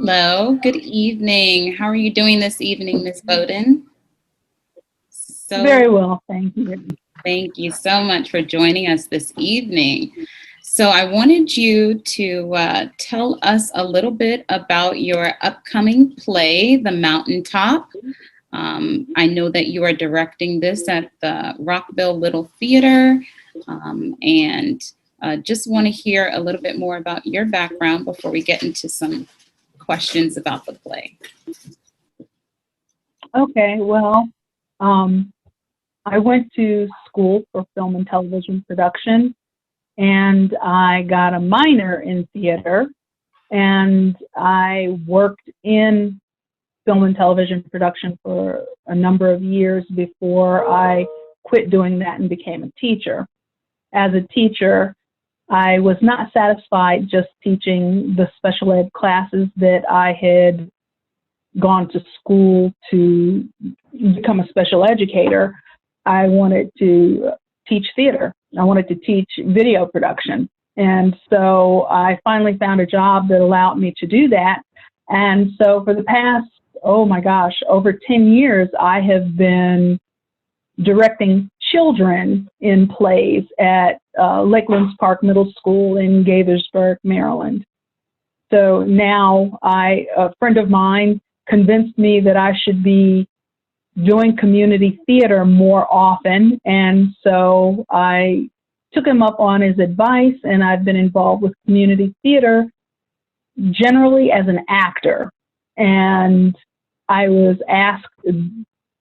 Hello, good evening. How are you doing this evening, Miss Bowden? So Very well, thank you. thank you so much for joining us this evening. So I wanted you to tell us a little bit about your upcoming play, The Mountaintop. I know that you are directing this at the Rockville Little Theater, and just want to hear a little bit more about your background before we get into some questions about the play. Okay, well, um, I went to school for film and television production, and I got a minor in theater, and I worked in film and television production for a number of years before I quit doing that and became a teacher. As a teacher, I was not satisfied just teaching the special ed classes that I had gone to school to become a special educator. I wanted to teach theater. I wanted to teach video production. And so I finally found a job that allowed me to do that. And so for the past, oh my gosh, over 10 years, I have been directing children in plays at Lakelands Park Middle School in Gaithersburg, Maryland. So now a friend of mine convinced me that I should be doing community theater more often, and so I took him up on his advice, and I've been involved with community theater generally as an actor. And I was asked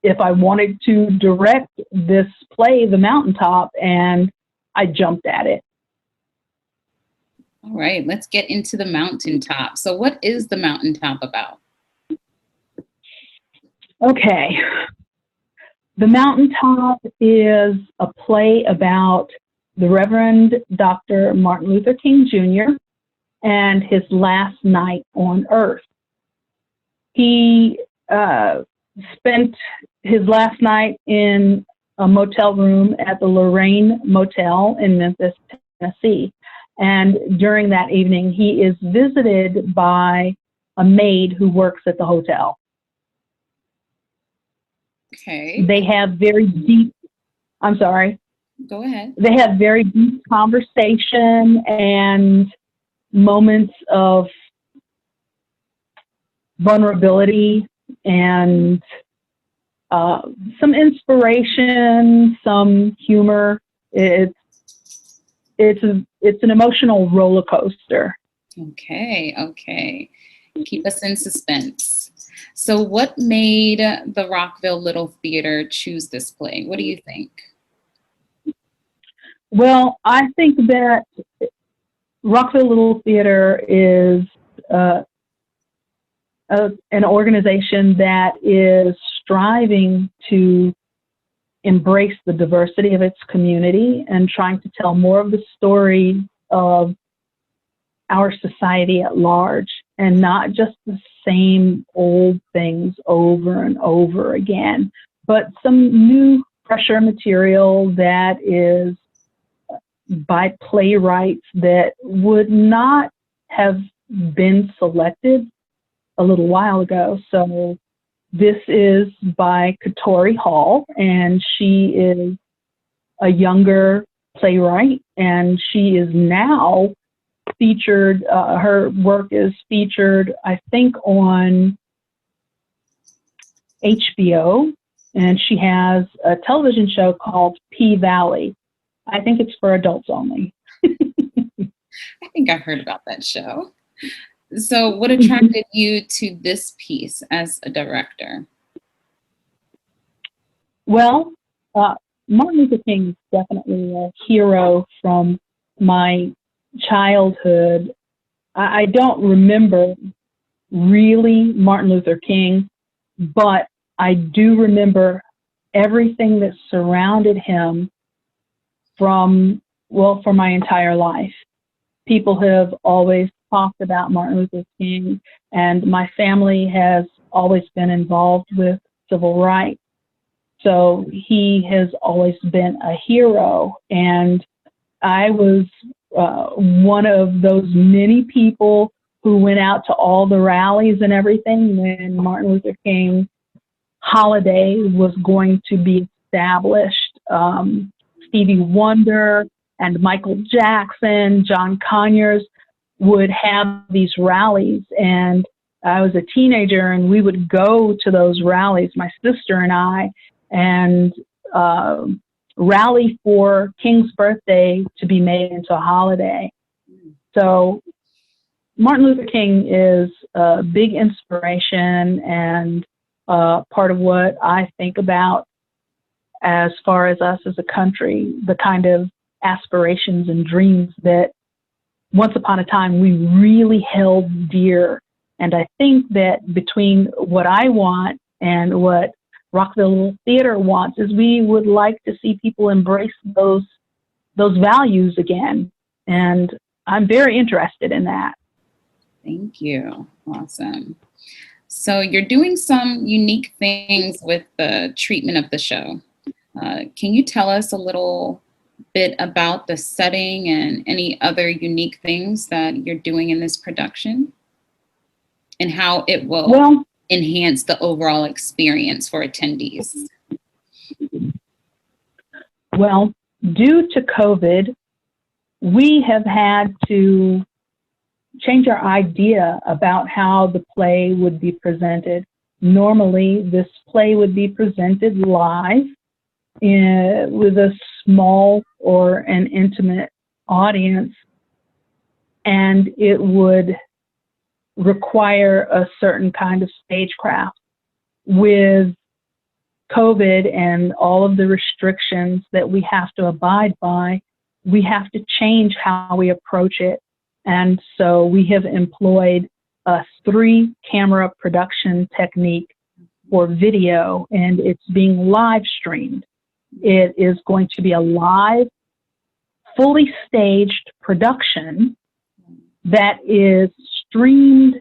if I wanted to direct this play, The Mountaintop, and I jumped at it. All right, let's get into The Mountaintop. So what is The Mountaintop about? Okay. The Mountaintop is a play about the Reverend Dr. Martin Luther King Jr. and his last night on Earth. He spent his last night in a motel room at the Lorraine Motel in Memphis, Tennessee. And during that evening, he is visited by a maid who works at the hotel. Okay. They have very deep, I'm sorry. Go ahead. They have very deep conversation and moments of vulnerability and some inspiration, some humor. It's an emotional roller coaster. Okay. Keep us in suspense. So what made the Rockville Little Theater choose this play? What do you think? Well, I think that Rockville Little Theater is an organization that is striving to embrace the diversity of its community and trying to tell more of the story of our society at large, and not just the same old things over and over again, but some new, fresher material that is by playwrights that would not have been selected a little while ago. So this is by Katori Hall, and she is a younger playwright, and she is now featured, her work is featured, I think, on HBO, and she has a television show called P-Valley. I think it's for adults only. I think I heard about that show. So what attracted you to this piece as a director? Well, Martin Luther King is definitely a hero from my childhood. I don't remember really Martin Luther King, but I do remember everything that surrounded him for my entire life. People have always talked about Martin Luther King, and my family has always been involved with civil rights. So he has always been a hero, and I was one of those many people who went out to all the rallies and everything when Martin Luther King holiday was going to be established. Stevie Wonder and Michael Jackson, John Conyers would have these rallies, and I was a teenager and we would go to those rallies, my sister and I, and rally for King's birthday to be made into a holiday. So Martin Luther King is a big inspiration and part of what I think about as far as us as a country, the kind of aspirations and dreams that once upon a time we really held dear. And I think that between what I want and what Rockville Little Theater wants is we would like to see people embrace those values again. And I'm very interested in that. Thank you. Awesome. So you're doing some unique things with the treatment of the show. Can you tell us a little bit about the setting and any other unique things that you're doing in this production and how it will enhance the overall experience for attendees? Well, due to COVID, we have had to change our idea about how the play would be presented. Normally, this play would be presented live with a small or an intimate audience, and it would require a certain kind of stagecraft. With COVID and all of the restrictions that we have to abide by, we have to change how we approach it. And so we have employed a 3-camera production technique for video, and it's being live streamed. It is going to be a live, fully staged production that is streamed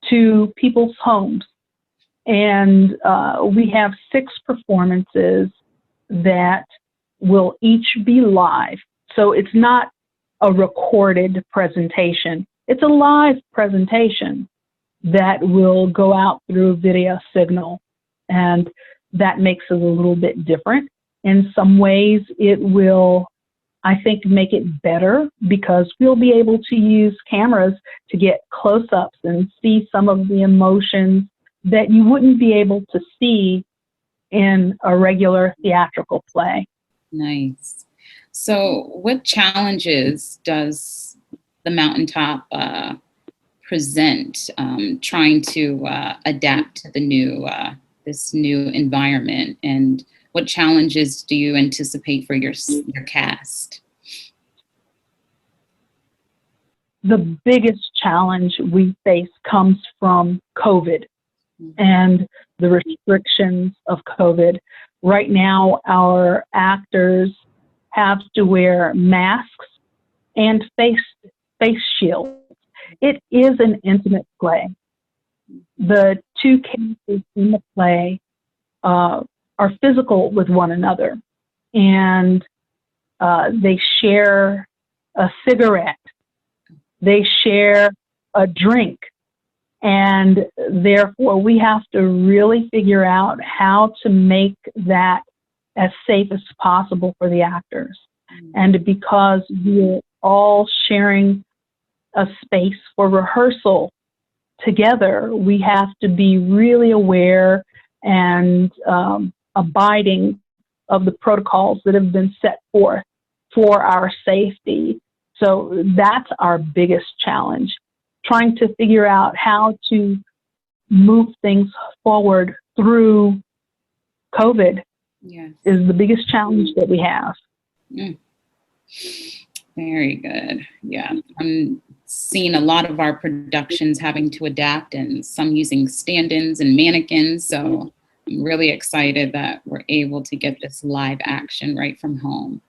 to people's homes. And we have 6 performances that will each be live. So it's not a recorded presentation. It's a live presentation that will go out through a video signal. And that makes it a little bit different. In some ways, it will, I think, make it better because we'll be able to use cameras to get close-ups and see some of the emotions that you wouldn't be able to see in a regular theatrical play. Nice. So what challenges does the Mountaintop present trying to adapt to the this new environment, and what challenges do you anticipate for your cast? The biggest challenge we face comes from COVID and the restrictions of COVID. Right now, our actors have to wear masks and face shields. It is an intimate play. The 2 characters in the play are physical with one another, and they share a cigarette, they share a drink, and therefore we have to really figure out how to make that as safe as possible for the actors. And because we're all sharing a space for rehearsal together, we have to be really aware and abiding of the protocols that have been set forth for our safety. So that's our biggest challenge, trying to figure out how to move things forward through COVID. Yes. Is the biggest challenge that we have. Very good. Yeah, I'm seeing a lot of our productions having to adapt, and some using stand-ins and mannequins. So I'm really excited that we're able to get this live action right from home.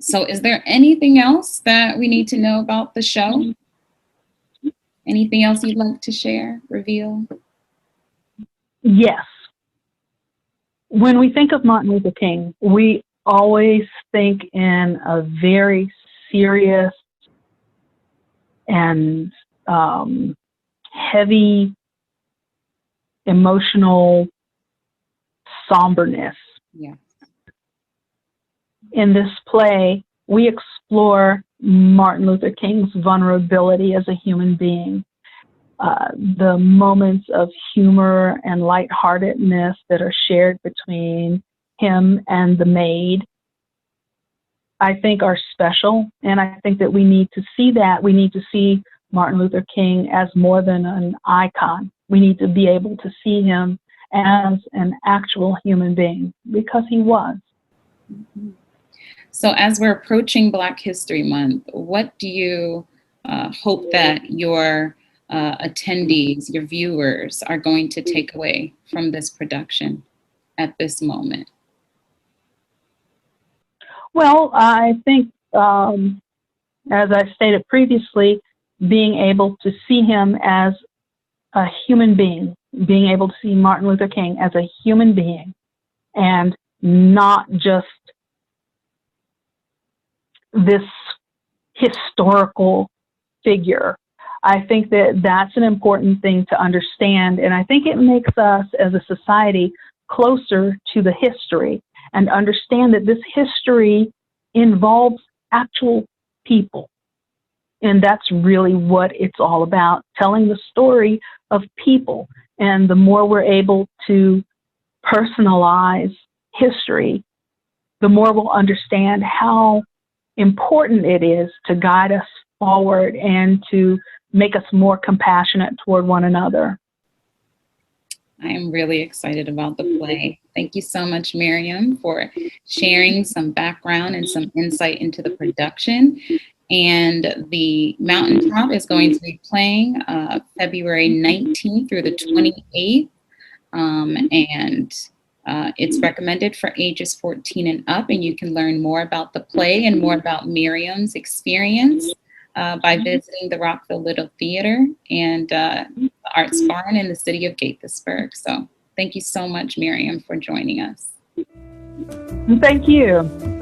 So is there anything else that we need to know about the show? Anything else you'd like to share, reveal? Yes. When we think of Martin Luther King, we always think in a very serious and heavy emotional somberness. Yeah. In this play, we explore Martin Luther King's vulnerability as a human being, the moments of humor and lightheartedness that are shared between him and the maid, I think are special. And I think that we need to see that. We need to see Martin Luther King as more than an icon. We need to be able to see him as an actual human being, because he was. Mm-hmm. So as we're approaching Black History Month, what do you hope that your attendees, your viewers, are going to take away from this production at this moment? Well, I think, as I stated previously, being able to see him as a human being, being able to see Martin Luther King as a human being, and not just this historical figure. I think that that's an important thing to understand, and I think it makes us as a society closer to the history and understand that this history involves actual people. And that's really what it's all about, telling the story of people. And the more we're able to personalize history, the more we'll understand how important it is to guide us forward and to make us more compassionate toward one another. I am really excited about the play. Thank you so much, Miriam, for sharing some background and some insight into the production. And the Mountaintop is going to be playing February 19th through the 28th. It's recommended for ages 14 and up, and you can learn more about the play and more about Miriam's experience by visiting the Rockville Little Theater and the Arts Barn in the city of Gaithersburg. So thank you so much, Miriam, for joining us. Thank you.